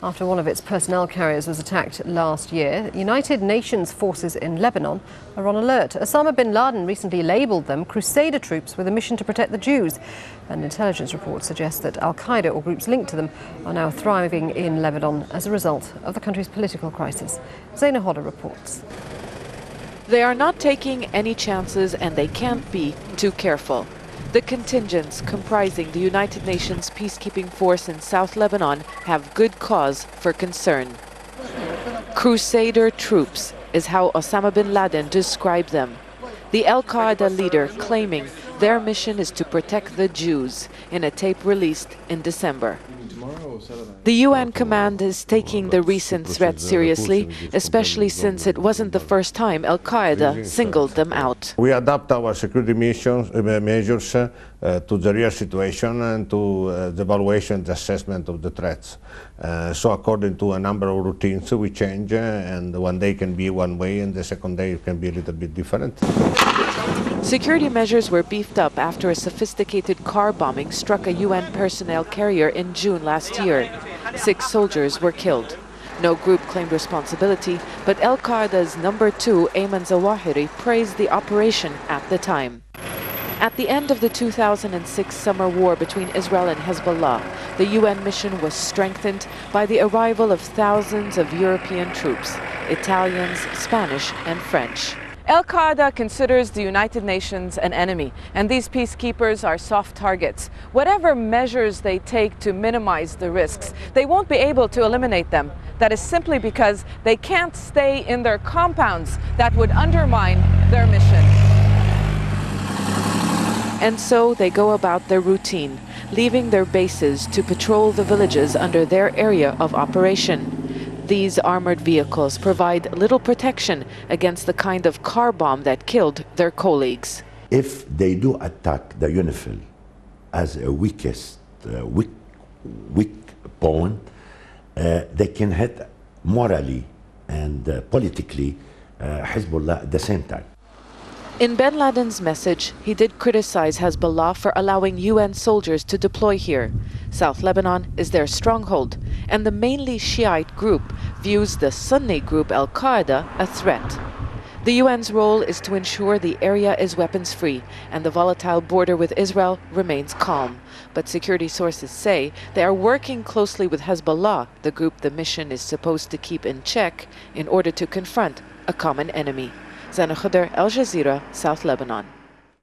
after one of its personnel carriers was attacked last year. United Nations forces in Lebanon are on alert. Osama bin Laden recently labelled them crusader troops with a mission to protect the Jews. An intelligence report suggests that al-Qaeda or groups linked to them are now thriving in Lebanon as a result of the country's political crisis. Zeina Khodr reports. They are not taking any chances and they can't be too careful. The contingents comprising the United Nations peacekeeping force in South Lebanon have good cause for concern. Crusader troops is how Osama bin Laden described them. The al-Qaeda leader claiming their mission is to protect the Jews in a tape released in December. The UN command is taking the recent threat seriously, especially since it wasn't the first time al-Qaeda singled them out. We adapt our security measures to the real situation and to the evaluation and assessment of the threats. So according to a number of routines we change, and one day can be one way and the second day it can be a little bit different. Security measures were beefed up after a sophisticated car bombing struck a UN personnel carrier in June last year. 6 soldiers were killed. No group claimed responsibility, but al-Qaeda's number 2, Ayman Zawahiri, praised the operation at the time. At the end of the 2006 summer war between Israel and Hezbollah, the UN mission was strengthened by the arrival of thousands of European troops, Italians, Spanish, and French. Al-Qaeda considers the United Nations an enemy, and these peacekeepers are soft targets. Whatever measures they take to minimize the risks, they won't be able to eliminate them. That is simply because they can't stay in their compounds. That would undermine their mission. And so they go about their routine, leaving their bases to patrol the villages under their area of operation. These armored vehicles provide little protection against the kind of car bomb that killed their colleagues. If they do attack the UNIFIL as a weak point, they can hit morally and politically Hezbollah at the same time. In bin Laden's message, he did criticize Hezbollah for allowing UN soldiers to deploy here. South Lebanon is their stronghold, and the mainly Shiite group views the Sunni group al-Qaeda a threat. The UN's role is to ensure the area is weapons-free and the volatile border with Israel remains calm. But security sources say they are working closely with Hezbollah, the group the mission is supposed to keep in check, in order to confront a common enemy. Zeina Khodr, Al Jazeera, South Lebanon.